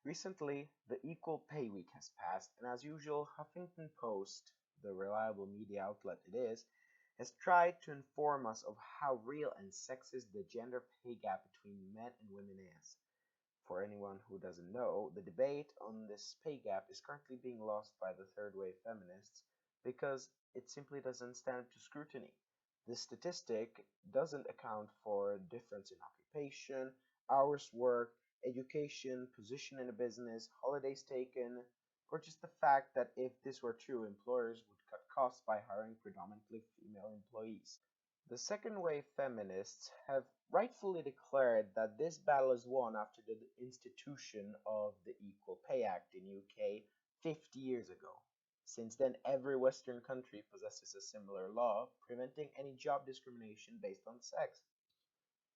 Recently, the Equal Pay Week has passed, and as usual, Huffington Post, the reliable media outlet it is, has tried to inform us of how real and sexist the gender pay gap between men and women is. For anyone who doesn't know, the debate on this pay gap is currently being lost by the third wave feminists because it simply doesn't stand up to scrutiny. This statistic doesn't account for difference in occupation, hours worked, education, position in a business, holidays taken, or just the fact that if this were true, employers would cut costs by hiring predominantly female employees. The second wave feminists have rightfully declared that this battle is won after the institution of the Equal Pay Act in UK 50 years ago. Since then, every Western country possesses a similar law preventing any job discrimination based on sex.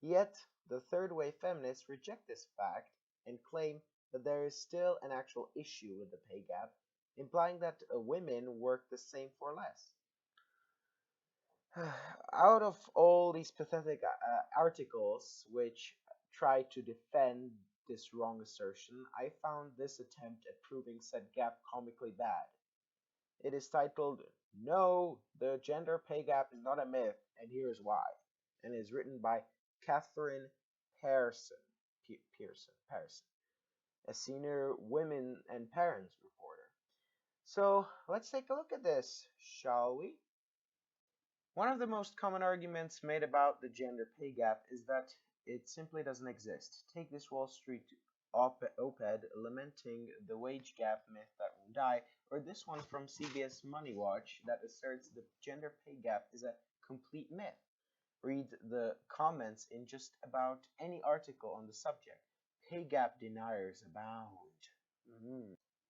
Yet, the third wave feminists reject this fact and claim that there is still an actual issue with the pay gap, implying that women work the same for less. Out of all these pathetic articles which try to defend this wrong assertion, I found this attempt at proving said gap comically bad. It is titled, No, the Gender Pay Gap is Not a Myth, and Here's Why, and is written by Catherine Pearson, Pearson, a senior women and parents reporter. So let's take a look at this, shall we? One of the most common arguments made about the gender pay gap is that it simply doesn't exist. Take this Wall Street op-ed lamenting the wage gap myth that won't die, or this one from CBS Money Watch that asserts the gender pay gap is a complete myth. Read the comments in just about any article on the subject. Pay gap deniers abound.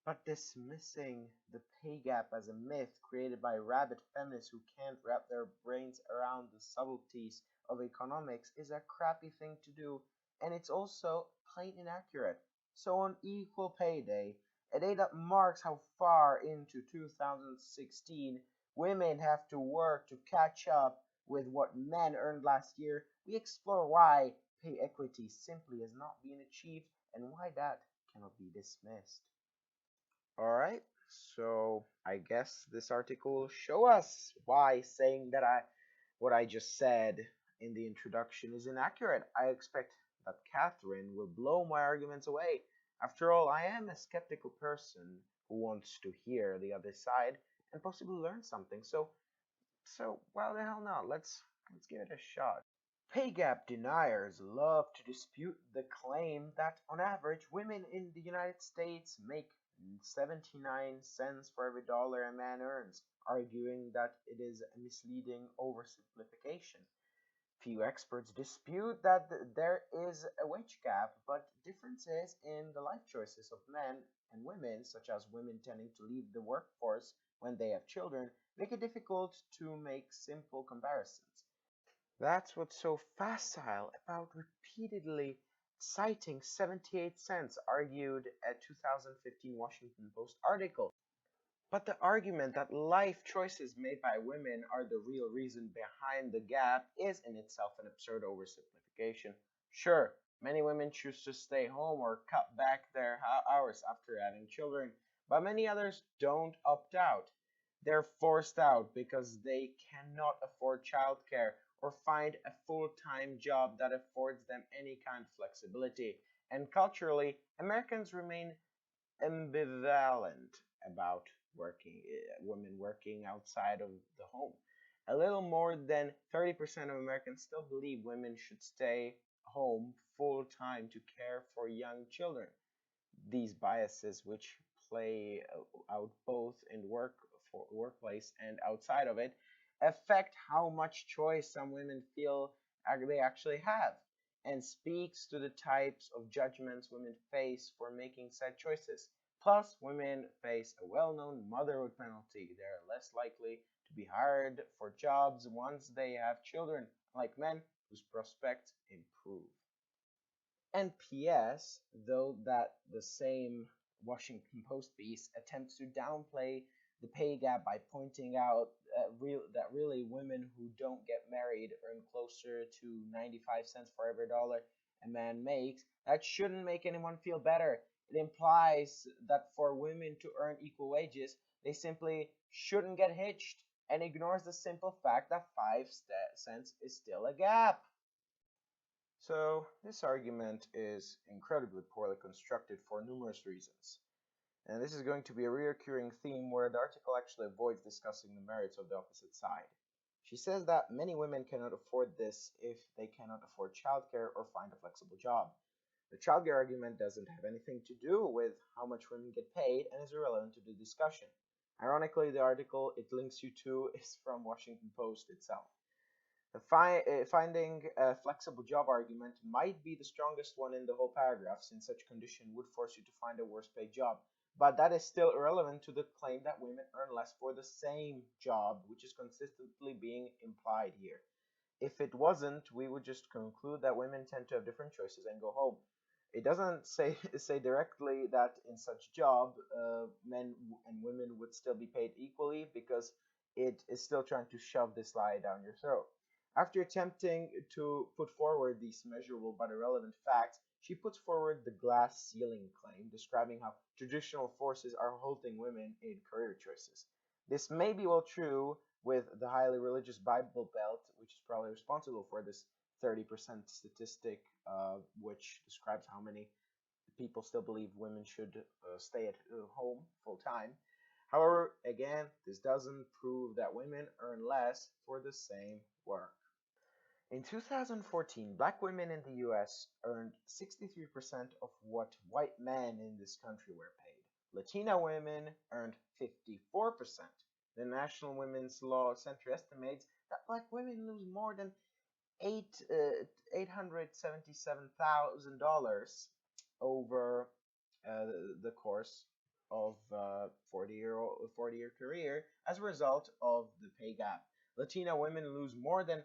But dismissing the pay gap as a myth created by rabid feminists who can't wrap their brains around the subtleties of economics is a crappy thing to do, and it's also plain inaccurate. So on Equal Pay Day, a day that marks how far into 2016 women have to work to catch up with what men earned last year, we explore why pay equity simply has not been achieved and why that cannot be dismissed. Alright, so I guess this article will show us why saying that what I just said in the introduction is inaccurate. I expect that Catherine will blow my arguments away. After all, I am a skeptical person who wants to hear the other side and possibly learn something. So why the hell not? Let's give it a shot. Pay gap deniers love to dispute the claim that on average women in the United States make 79 cents for every dollar a man earns, arguing that it is a misleading oversimplification. Few experts dispute that there is a wage gap, but differences in the life choices of men and women, such as women tending to leave the workforce when they have children, make it difficult to make simple comparisons. That's what's so facile about repeatedly citing 78 cents, argued a 2015 Washington Post article. But the argument that life choices made by women are the real reason behind the gap is in itself an absurd oversimplification. Sure, many women choose to stay home or cut back their hours after having children, but many others don't opt out. They're forced out because they cannot afford childcare or find a full-time job that affords them any kind of flexibility. And culturally, Americans remain ambivalent about women working outside of the home. A little more than 30% of Americans still believe women should stay home full time to care for young children. These biases, which play out both in workplace and outside of it, affect how much choice some women feel they actually have, and speaks to the types of judgments women face for making said choices. Plus, women face a well-known motherhood penalty. They are less likely to be hired for jobs once they have children, unlike men whose prospects improve. And P.S., though that the same Washington Post piece attempts to downplay the pay gap by pointing out that really women who don't get married earn closer to 95 cents for every dollar a man makes, that shouldn't make anyone feel better. It implies that for women to earn equal wages, they simply shouldn't get hitched, and ignores the simple fact that 5 cents is still a gap. So, this argument is incredibly poorly constructed for numerous reasons. And this is going to be a recurring theme where the article actually avoids discussing the merits of the opposite side. She says that many women cannot afford this if they cannot afford childcare or find a flexible job. The childcare argument doesn't have anything to do with how much women get paid and is irrelevant to the discussion. Ironically, the article it links you to is from Washington Post itself. Finding a flexible job argument might be the strongest one in the whole paragraph, since such condition would force you to find a worse paid job. But that is still irrelevant to the claim that women earn less for the same job, which is consistently being implied here. If it wasn't, we would just conclude that women tend to have different choices and go home. It doesn't say say directly that in such job, men and women would still be paid equally, because it is still trying to shove this lie down your throat. After attempting to put forward these measurable but irrelevant facts, she puts forward the glass ceiling claim, describing how traditional forces are halting women in career choices. This may be well true with the highly religious Bible Belt, which is probably responsible for this 30% statistic, which describes how many people still believe women should stay at home full time. However, again, this doesn't prove that women earn less for the same work. In 2014, black women in the US earned 63% of what white men in this country were paid. Latina women earned 54%. The National Women's Law Center estimates that black women lose more than $877,000 over uh, the course of 40-year career as a result of the pay gap. Latina women lose more than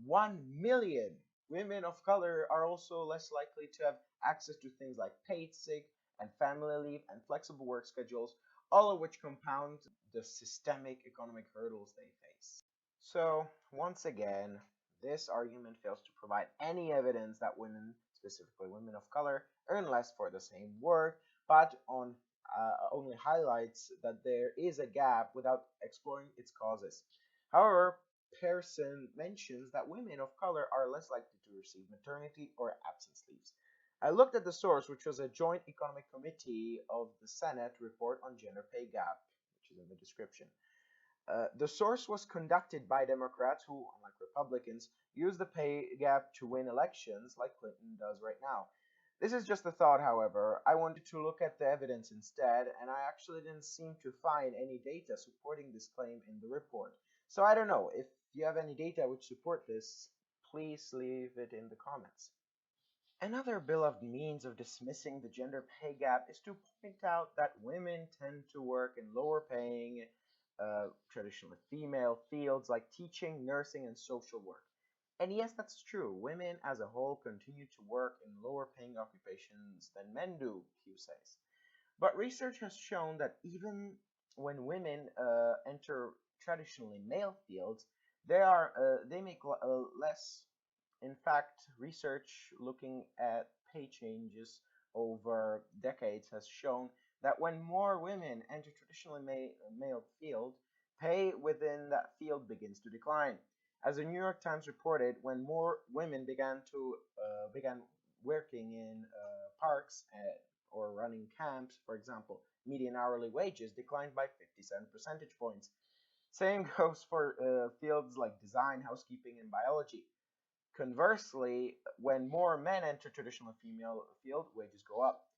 1 million. Women of color are also less likely to have access to things like paid sick and family leave and flexible work schedules, all of which compound the systemic economic hurdles they face. So, once again, this argument fails to provide any evidence that women, specifically women of color, earn less for the same work, but only highlights that there is a gap without exploring its causes. However, Pearson mentions that women of color are less likely to receive maternity or absence leaves. I looked at the source, which was a Joint Economic Committee of the Senate report on gender pay gap, which is in the description. The source was conducted by Democrats who, unlike Republicans, use the pay gap to win elections like Clinton does right now. This is just a thought, however. I wanted to look at the evidence instead, and I actually didn't seem to find any data supporting this claim in the report. So I don't know. If you have any data which support this, please leave it in the comments. Another beloved means of dismissing the gender pay gap is to point out that women tend to work in lower paying, traditionally female fields like teaching, nursing, and social work. And yes, that's true. Women as a whole continue to work in lower paying occupations than men do, Hugh says. But research has shown that even when women enter traditionally male fields, they make less. In fact, research looking at pay changes over decades has shown that when more women enter traditionally male field, pay within that field begins to decline. As the New York Times reported, when more women began working in parks or running camps, for example, median hourly wages declined by 57 percentage points. Same goes for fields like design, housekeeping, and biology. Conversely, when more men enter traditional female field, wages go up.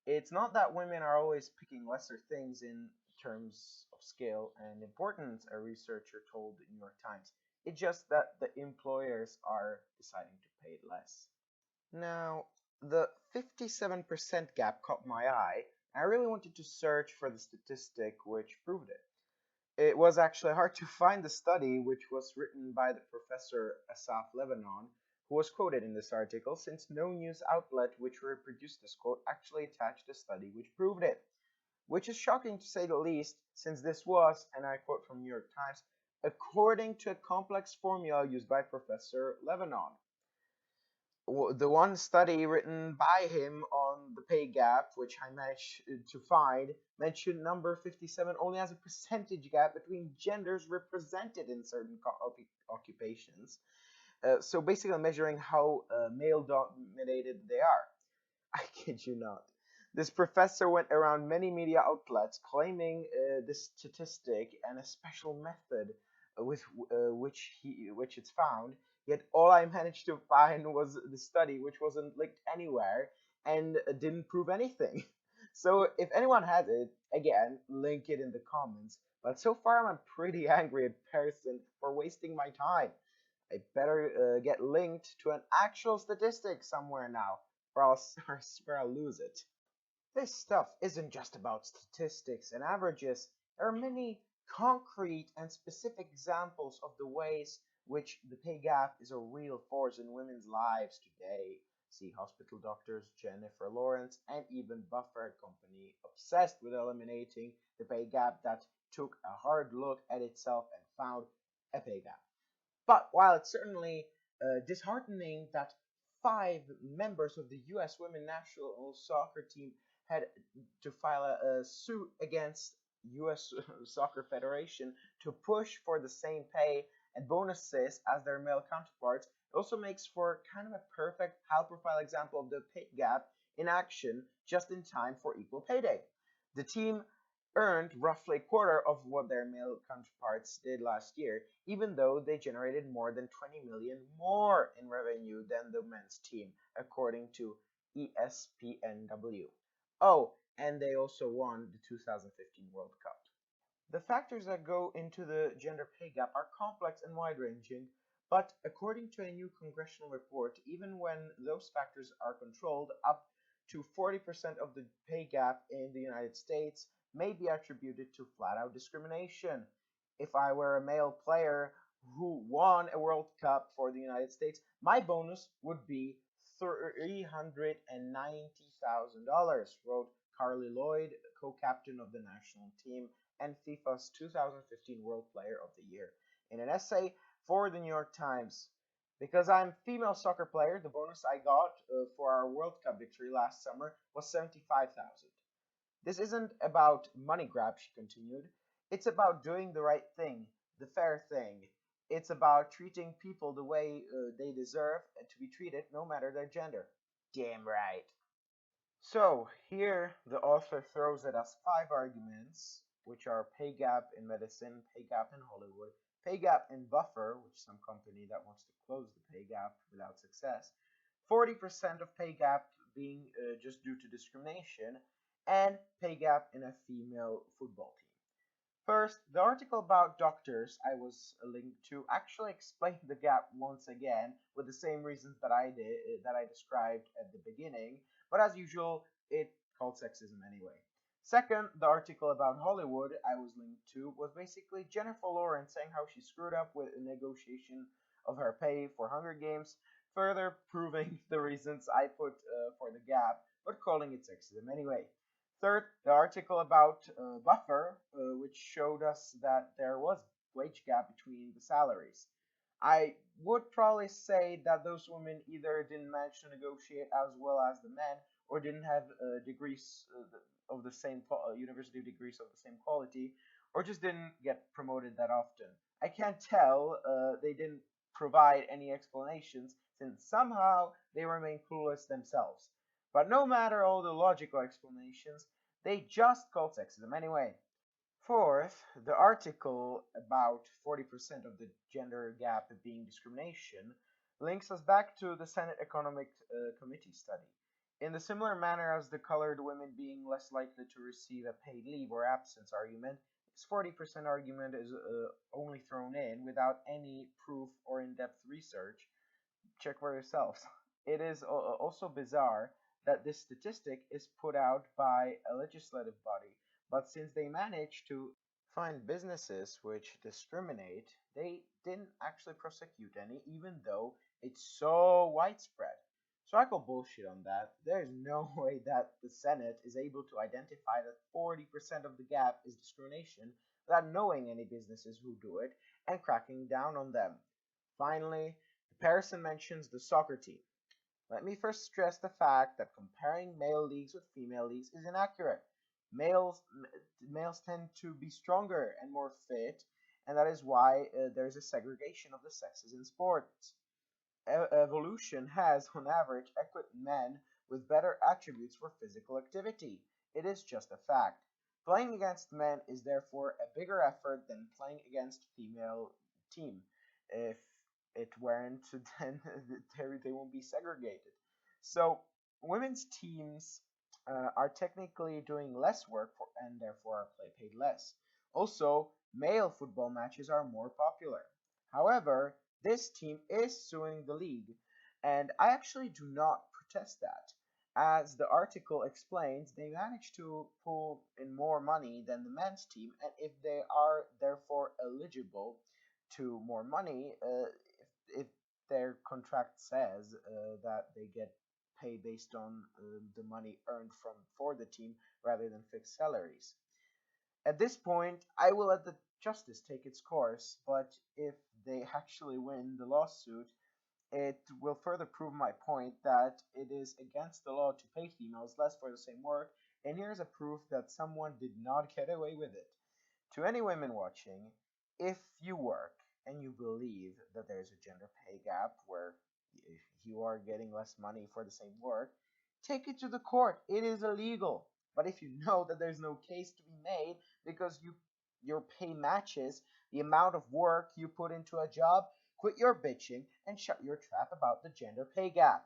It's not that women are always picking lesser things in terms of scale and importance, a researcher told the New York Times. It's just that the employers are deciding to pay less. Now, the 57% gap caught my eye. I really wanted to search for the statistic which proved it. It was actually hard to find the study, which was written by the professor Asaf Levanon, who was quoted in this article, since no news outlet which reproduced this quote actually attached a study which proved it. Which is shocking to say the least, since this was, and I quote from New York Times, according to a complex formula used by Professor Levanon. The one study written by him on the pay gap, which I managed to find, mentioned number 57 only has a percentage gap between genders represented in certain occupations. So basically, measuring how male dominated they are. I kid you not. This professor went around many media outlets claiming this statistic and a special method with which it's found. Yet all I managed to find was the study, which wasn't linked anywhere and didn't prove anything. So if anyone has it, again, link it in the comments. But so far, I'm pretty angry at Pearson for wasting my time. I better get linked to an actual statistic somewhere now, or else I swear I'll lose it. This stuff isn't just about statistics and averages. There are many concrete and specific examples of the ways which the pay gap is a real force in women's lives today. See hospital doctors Jennifer Lawrence and even Buffer Company obsessed with eliminating the pay gap that took a hard look at itself and found a pay gap. But while it's certainly disheartening that five members of the U.S. women's national soccer team had to file a suit against U.S. Soccer Federation to push for the same pay and bonuses as their male counterparts, it also makes for kind of a perfect high-profile example of the pay gap in action just in time for equal pay day. The team earned roughly a quarter of what their male counterparts did last year, even though they generated more than 20 million more in revenue than the men's team, according to ESPNW. Oh, and they also won the 2015 World Cup. The factors that go into the gender pay gap are complex and wide ranging, but according to a new congressional report, even when those factors are controlled, up to 40% of the pay gap in the United States may be attributed to flat out discrimination. If I were a male player who won a World Cup for the United States, my bonus would be $390,000, wrote Carly Lloyd, co captain of the national team and FIFA's 2015 World Player of the Year, in an essay for the New York Times. Because I'm a female soccer player, the bonus I got for our World Cup victory last summer was 75,000. This isn't about money grab, she continued. It's about doing the right thing, the fair thing. It's about treating people the way they deserve to be treated, no matter their gender. Damn right. So, here the author throws at us five arguments, which are pay gap in medicine, pay gap in Hollywood, pay gap in buffer, which is some company that wants to close the pay gap without success, 40% of pay gap being just due to discrimination, and pay gap in a female football team. First, the article about doctors I was linked to actually explained the gap once again with the same reasons that I described at the beginning, but as usual, it called sexism anyway. Second, the article about Hollywood I was linked to was basically Jennifer Lawrence saying how she screwed up with a negotiation of her pay for Hunger Games, further proving the reasons I put for the gap, but calling it sexism anyway. Third, the article about Buffer, which showed us that there was wage gap between the salaries. I would probably say that those women either didn't manage to negotiate as well as the men, or didn't have degrees of the same university degrees of the same quality, or just didn't get promoted that often. I can't tell. They didn't provide any explanations since somehow they remain clueless themselves. But no matter all the logical explanations, they just called sexism anyway. Fourth, the article about 40% of the gender gap being discrimination links us back to the Senate Economic Committee study. In the similar manner as the colored women being less likely to receive a paid leave or absence argument, this 40% argument is only thrown in without any proof or in depth research. Check for yourselves. It is also bizarre that this statistic is put out by a legislative body, but since they managed to find businesses which discriminate, they didn't actually prosecute any, even though it's so widespread. So I call bullshit on that. There's no way that the Senate is able to identify that 40% of the gap is discrimination without knowing any businesses who do it and cracking down on them. Finally, Harrison mentions the soccer team. Let me first stress the fact that comparing male leagues with female leagues is inaccurate. Males males tend to be stronger and more fit, and that is why there's a segregation of the sexes in sports. Evolution has, on average, equipped men with better attributes for physical activity. It is just a fact. Playing against men is therefore a bigger effort than playing against female team. If it weren't, then they won't be segregated. So women's teams are technically doing less work and therefore are paid less. Also, male football matches are more popular. However, this team is suing the league, and I actually do not protest that. As the article explains, they managed to pull in more money than the men's team, and if they are therefore eligible to more money, if their contract says that they get paid based on the money earned from for the team rather than fixed salaries. At this point, I will let the justice take its course, but if they actually win the lawsuit, it will further prove my point that it is against the law to pay females less for the same work, and here's a proof that someone did not get away with it. To any women watching, if you work and you believe that there's a gender pay gap where you are getting less money for the same work, take it to the court. It is illegal. But if you know that there's no case to be made because your pay matches the amount of work you put into a job, quit your bitching and shut your trap about the gender pay gap.